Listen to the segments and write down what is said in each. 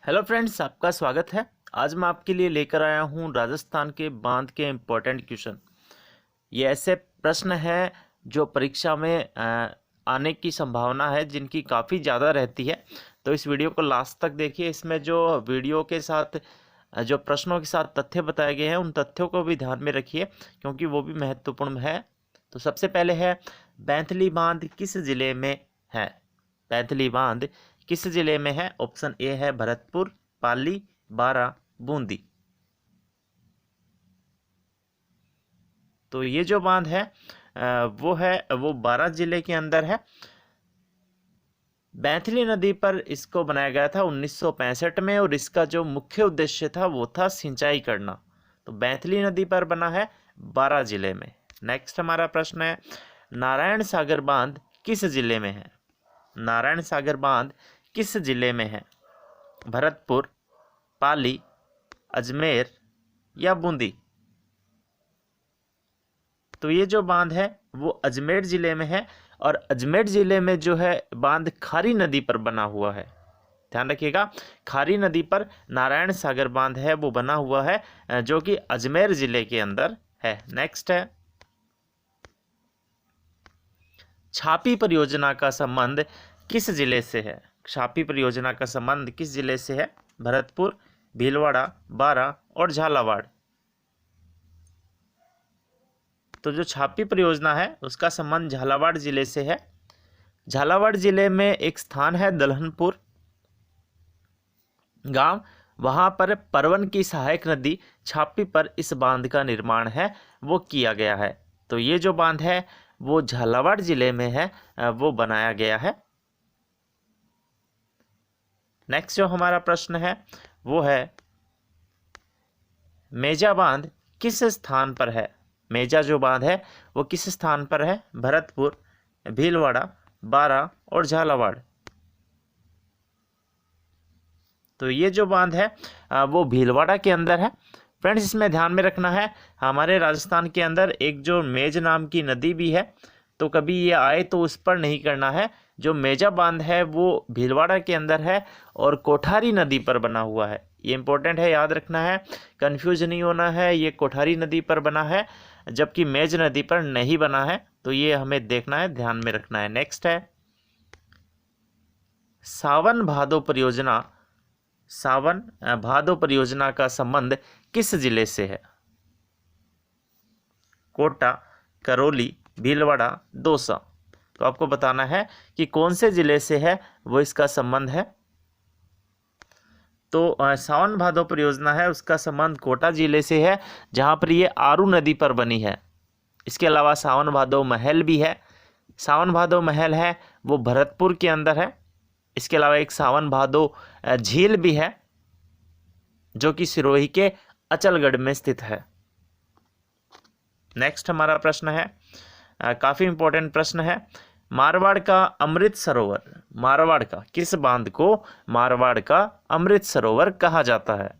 Hello friends, आपका स्वागत है। आज मैं आपके लिए लेकर आया हूँ राजस्थान के बांध के इम्पोर्टेंट क्वेश्चन। ये ऐसे प्रश्न हैं जो परीक्षा में आने की संभावना है, जिनकी काफ़ी ज़्यादा रहती है। तो इस वीडियो को लास्ट तक देखिए। इसमें जो वीडियो के साथ जो प्रश्नों के साथ तथ्य बताए गए हैं, उन तथ्यों को भी ध्यान में रखिए, क्योंकि वो भी महत्वपूर्ण है। तो सबसे पहले है, बैंथली बांध किस जिले में है? बैंथली बांध किस जिले में है? ऑप्शन ए है भरतपुर, पाली, बारा, बूंदी। तो ये जो बांध है वो बारा जिले के अंदर है। बैंथली नदी पर इसको बनाया गया था 1965 में, और इसका जो मुख्य उद्देश्य था वो था सिंचाई करना। तो बैंथली नदी पर बना है बारा जिले में। नेक्स्ट हमारा प्रश्न है, नारायण सागर बांध किस जिले में है? नारायण सागर बांध किस जिले में है? भरतपुर, पाली, अजमेर या बूंदी? तो ये जो बांध है वो अजमेर जिले में है, और अजमेर जिले में जो है बांध खारी नदी पर बना हुआ है। ध्यान रखिएगा, खारी नदी पर नारायण सागर बांध है वो बना हुआ है, जो कि अजमेर जिले के अंदर है। नेक्स्ट है, छापी परियोजना का संबंध किस जिले से है? छापी परियोजना का संबंध किस जिले से है? भरतपुर, भीलवाड़ा, बारा और झालावाड़। तो जो छापी परियोजना है उसका संबंध झालावाड़ जिले से है। झालावाड़ जिले में एक स्थान है दलहनपुर गांव, वहां पर परवन की सहायक नदी छापी पर इस बांध का निर्माण है वो किया गया है। तो ये जो बांध है वो झालावाड़ जिले में है, वो बनाया गया है। नेक्स्ट जो हमारा प्रश्न है वो है, मेजा बांध किस स्थान पर है? मेजा जो बांध है वो किस स्थान पर है? भरतपुर, भीलवाड़ा, बारा और झालावाड़। तो ये जो बांध है वो भीलवाड़ा के अंदर है। फ्रेंड्स, इसमें ध्यान में रखना है, हमारे राजस्थान के अंदर एक जो मेज नाम की नदी भी है, तो कभी ये आए तो उस पर नहीं करना है। जो मेजा बांध है वो भीलवाड़ा के अंदर है और कोठारी नदी पर बना हुआ है। ये इंपॉर्टेंट है, याद रखना है, कंफ्यूज नहीं होना है। ये कोठारी नदी पर बना है, जबकि मेज नदी पर नहीं बना है। तो ये हमें देखना है, ध्यान में रखना है। नेक्स्ट है, सावन भादो परियोजना, सावन भादो परियोजना का संबंध किस जिले से है? कोटा, करौली, भीलवाड़ा, दौसा। तो आपको बताना है कि कौन से जिले से है वो इसका संबंध है। तो सावन भादो परियोजना है उसका संबंध कोटा जिले से है, जहां पर ये आरू नदी पर बनी है। इसके अलावा सावन भादो महल भी है। सावन भादो महल है वो भरतपुर के अंदर है। इसके अलावा एक सावन भादो झील भी है, जो कि सिरोही के अचलगढ़ में स्थित है। नेक्स्ट हमारा प्रश्न है, काफी इंपॉर्टेंट प्रश्न है, मारवाड़ का अमृत सरोवर, मारवाड़ का किस बांध को मारवाड़ का अमृत सरोवर कहा जाता है?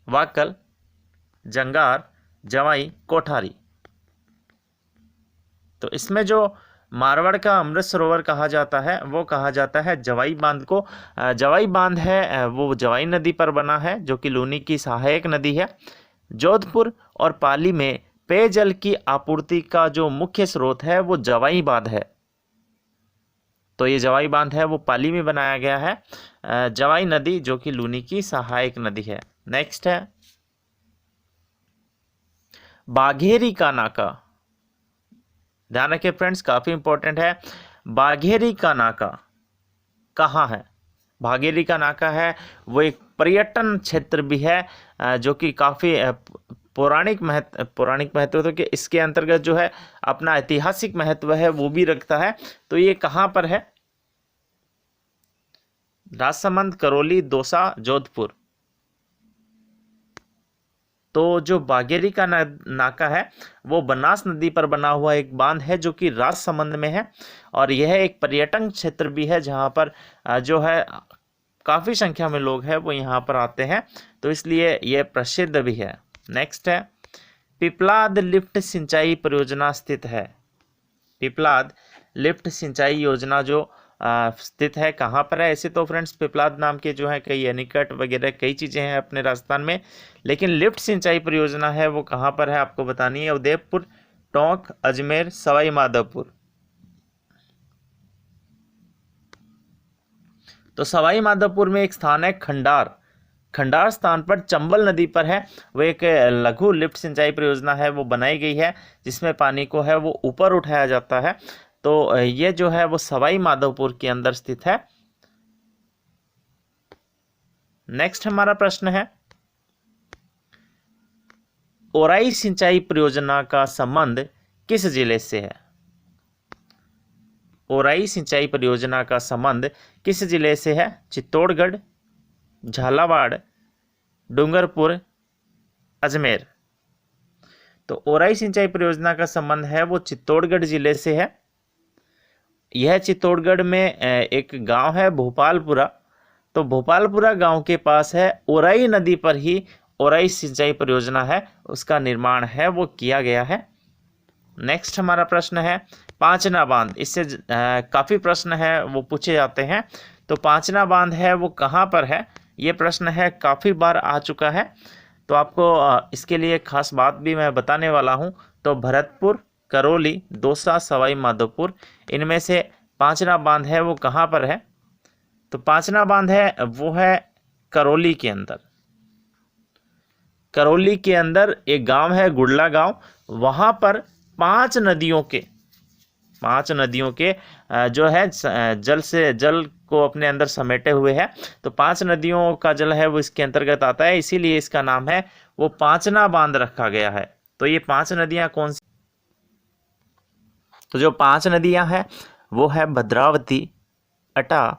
वाकल, जंगार, जवाई, कोठारी। तो इसमें जो मारवाड़ का अमृत सरोवर कहा जाता है वो कहा जाता है जवाई बांध को। जवाई बांध है वो जवाई नदी पर बना है, जो कि लूनी की सहायक नदी है। जोधपुर और पाली में पेयजल की आपूर्ति का जो मुख्य स्रोत है वो जवाई बांध है। तो ये जवाई बांध है वो पाली में बनाया गया है, जवाई नदी जो कि लूनी की सहायक नदी है। नेक्स्ट है, बाघेरी का नाका। ध्यान रखिए फ्रेंड्स, काफी इंपॉर्टेंट है। बाघेरी का नाका कहाँ है? बाघेरी का नाका है वो एक पर्यटन क्षेत्र भी है, जो कि काफी पौराणिक महत्व तो कि इसके अंतर्गत जो है अपना ऐतिहासिक महत्व है वो भी रखता है। तो ये कहाँ पर है? राजसमंद, करौली, दौसा, जोधपुर। तो जो बाघेरी का नाका है वो बनास नदी पर बना हुआ एक बांध है, जो कि राजसमंद में है, और यह एक पर्यटन क्षेत्र भी है, जहाँ पर जो है काफ़ी संख्या में लोग हैं वो यहाँ पर आते हैं, तो इसलिए यह प्रसिद्ध भी है। नेक्स्ट है, पिपलाद लिफ्ट सिंचाई परियोजना स्थित है। पिपलाद लिफ्ट सिंचाई योजना जो स्थित है, कहाँ पर है? ऐसे तो फ्रेंड्स पिपलाद नाम के जो है कई एनीकट वगैरह कई चीज़ें हैं अपने राजस्थान में, लेकिन लिफ्ट सिंचाई परियोजना है वो कहाँ पर है आपको बतानी है। उदयपुर, टोंक, अजमेर, सवाई माधोपुर। तो सवाई माधोपुर में एक स्थान है खंडार। खंडार स्थान पर चंबल नदी पर है, वो एक लघु लिफ्ट सिंचाई परियोजना है वो बनाई गई है, जिसमें पानी को है वो ऊपर उठाया जाता है। तो ये जो है वो सवाई माधोपुर के अंदर स्थित है। नेक्स्ट हमारा प्रश्न है, ओराई सिंचाई परियोजना का संबंध किस जिले से है? ओराई सिंचाई परियोजना का संबंध किस जिले से है? चित्तौड़गढ़, झालावाड़, डूंगरपुर, अजमेर। तो ओराई सिंचाई परियोजना का संबंध है वो चित्तौड़गढ़ जिले से है। यह चित्तौड़गढ़ में एक गांव है भोपालपुरा। तो भोपालपुरा गांव के पास है, ओराई नदी पर ही ओराई सिंचाई परियोजना है, उसका निर्माण है वो किया गया है। नेक्स्ट हमारा प्रश्न है पांचना बांध। इससे काफ़ी प्रश्न है वो पूछे जाते हैं। तो पांचना बांध है वो कहाँ पर है? ये प्रश्न है काफ़ी बार आ चुका है, तो आपको इसके लिए खास बात भी मैं बताने वाला हूँ। तो भरतपुर, करौली, दौसा, सवाई माधोपुर, इनमें से पांचना बांध है वो कहाँ पर है? तो पांचना बांध है वो है करौली के अंदर। करौली के अंदर एक गांव है गुड़ला गांव, वहाँ पर पांच नदियों के जो है जल को अपने अंदर समेटे हुए है। तो पांच नदियों का जल है वो इसके अंतर्गत आता है, इसीलिए इसका नाम है वो पांचना बांध रखा गया है। तो ये पांच नदियां कौन सी? तो जो पांच नदियां हैं वो है भद्रावती, अटा,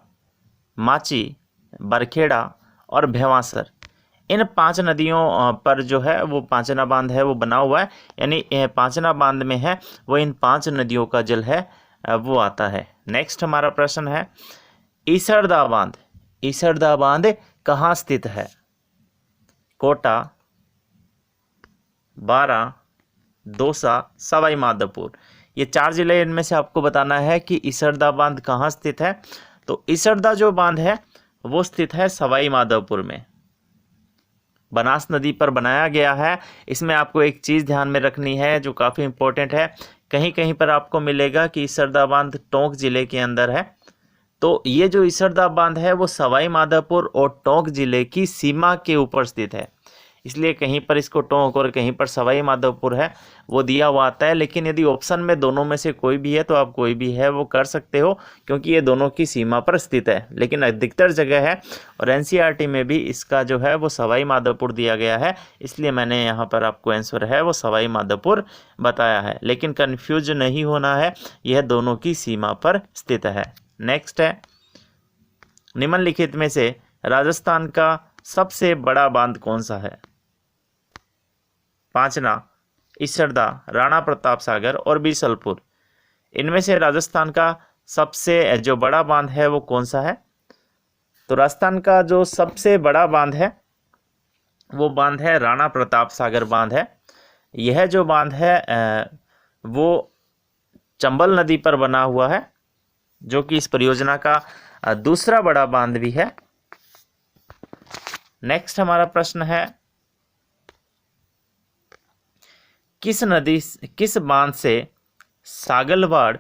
माची, बरखेड़ा और भेवासर। इन पांच नदियों पर जो है वो पांचना बांध है वो बना हुआ है, यानी पांचना बांध में है वो इन पांच नदियों का जल है वो आता है। नेक्स्ट हमारा प्रश्न है ईसरदा बांध। ईसरदा बांध कहाँ स्थित है? कोटा, बारा, दौसा, सवाई माधोपुर। ये चार जिले, इनमें से आपको बताना है कि ईसरदा बांध कहाँ स्थित है। तो ईसरदा जो बांध है वो स्थित है सवाई माधोपुर में, बनास नदी पर बनाया गया है। इसमें आपको एक चीज़ ध्यान में रखनी है जो काफ़ी इंपॉर्टेंट है, कहीं कहीं पर आपको मिलेगा कि ईसरदा बांध टोंक जिले के अंदर है। तो ये जो ईसरदा बांध है वो सवाई माधोपुर और टोंक जिले की सीमा के ऊपर स्थित है, इसलिए कहीं पर इसको टोंक और कहीं पर सवाई माधोपुर है वो दिया हुआ आता है। लेकिन यदि ऑप्शन में दोनों में से कोई भी है तो आप कोई भी है वो कर सकते हो, क्योंकि ये दोनों की सीमा पर स्थित है। लेकिन अधिकतर जगह है और एनसीईआरटी में भी इसका जो है वो सवाई माधोपुर दिया गया है, इसलिए मैंने यहाँ पर आपको आंसर है वो सवाई माधोपुर बताया है। लेकिन कन्फ्यूज नहीं होना है, यह दोनों की सीमा पर स्थित है। नेक्स्ट है निम्नलिखित में से राजस्थान का सबसे बड़ा बांध कौन सा है? पांचना, ईसरदा, राणा प्रताप सागर और बीसलपुर। इनमें से राजस्थान का सबसे जो बड़ा बांध है वो कौन सा है? तो राजस्थान का जो सबसे बड़ा बांध है वो बांध है राणा प्रताप सागर बांध है। यह जो बांध है वो चंबल नदी पर बना हुआ है, जो कि इस परियोजना का दूसरा बड़ा बांध भी है। नेक्स्ट हमारा प्रश्न है किस बांध से सागलवाड़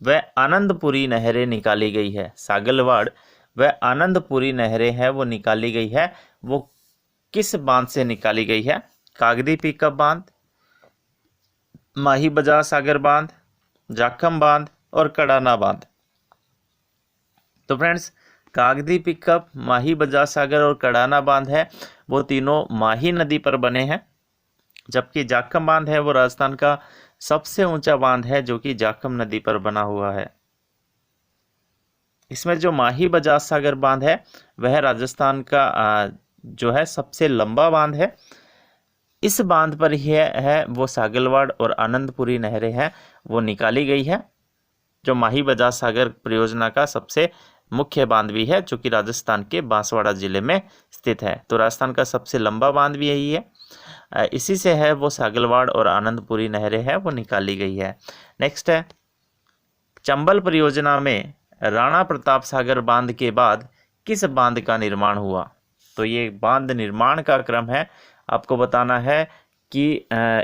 व आनंदपुरी नहरें निकाली गई है? सागलवाड़ व आनंदपुरी नहरें हैं वो निकाली गई है, वो किस बांध से निकाली गई है? कागदी पिकअप बांध, माही बजार सागर बांध, जाखम बांध और कड़ाना बांध। तो फ्रेंड्स कागदी पिकअप, माही बजार सागर और कड़ाना बांध है वो तीनों माही नदी पर बने हैं, जबकि जाखम बांध है वो राजस्थान का सबसे ऊंचा बांध है जो कि जाखम नदी पर बना हुआ है। इसमें जो माही बजाज सागर बांध है वह राजस्थान का जो है सबसे लंबा बांध है। इस बांध पर ही है वो सागलवाड़ और आनंदपुरी नहरें हैं वो निकाली गई है, जो माही बजाज सागर परियोजना का सबसे मुख्य बांध भी है, जो कि राजस्थान के बांसवाड़ा जिले में स्थित है। तो राजस्थान का सबसे लंबा बांध भी यही है, इसी से है वो सागलवाड़ और आनंदपुरी नहरें हैं वो निकाली गई है। नेक्स्ट है चंबल परियोजना में राणा प्रताप सागर बांध के बाद किस बांध का निर्माण हुआ? तो ये बांध निर्माण का क्रम है, आपको बताना है कि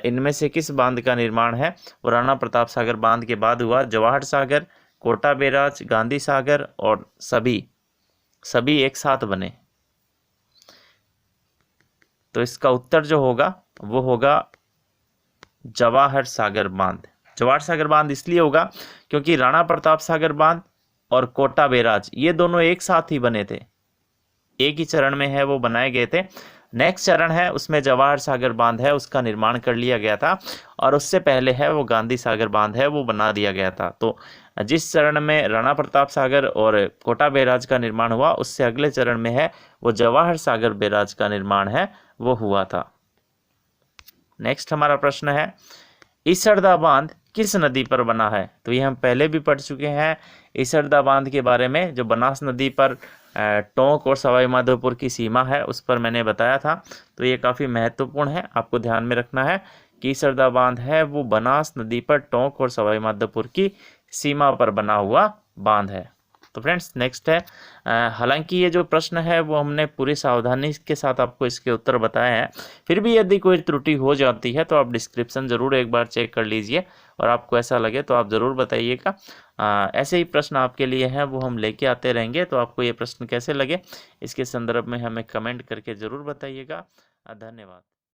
इनमें से किस बांध का निर्माण है वो राणा प्रताप सागर बांध के बाद हुआ। जवाहर सागर, कोटा बैराज, गांधी सागर और सभी एक साथ बने। तो इसका उत्तर जो होगा वो होगा जवाहर सागर बांध। जवाहर सागर बांध इसलिए होगा क्योंकि राणा प्रताप सागर बांध और कोटा बैराज ये दोनों एक साथ ही बने थे, एक ही चरण में है वो बनाए गए थे। नेक्स्ट चरण है उसमें जवाहर सागर बांध है उसका निर्माण कर लिया गया था, और उससे पहले है वो गांधी सागर बांध है वो बना दिया गया था। तो जिस चरण में राणा प्रताप सागर और कोटा बैराज का निर्माण हुआ उससे अगले चरण में है वो जवाहर सागर बैराज का निर्माण है वो हुआ था। नेक्स्ट हमारा प्रश्न है, ईसरदा बांध किस नदी पर बना है? तो ये हम पहले भी पढ़ चुके हैं ईसरदा बांध के बारे में, जो बनास नदी पर टोंक और सवाई माधोपुर की सीमा है उस पर मैंने बताया था। तो ये काफ़ी महत्वपूर्ण है, आपको ध्यान में रखना है कि ईसरदा बांध है वो बनास नदी पर टोंक और सवाई माधोपुर की सीमा पर बना हुआ बांध है। तो फ्रेंड्स नेक्स्ट है, हालांकि ये जो प्रश्न है वो हमने पूरी सावधानी के साथ आपको इसके उत्तर बताए हैं, फिर भी यदि कोई त्रुटि हो जाती है तो आप डिस्क्रिप्शन ज़रूर एक बार चेक कर लीजिए, और आपको ऐसा लगे तो आप ज़रूर बताइएगा। ऐसे ही प्रश्न आपके लिए हैं वो हम लेके आते रहेंगे। तो आपको ये प्रश्न कैसे लगे इसके संदर्भ में हमें कमेंट करके ज़रूर बताइएगा। धन्यवाद।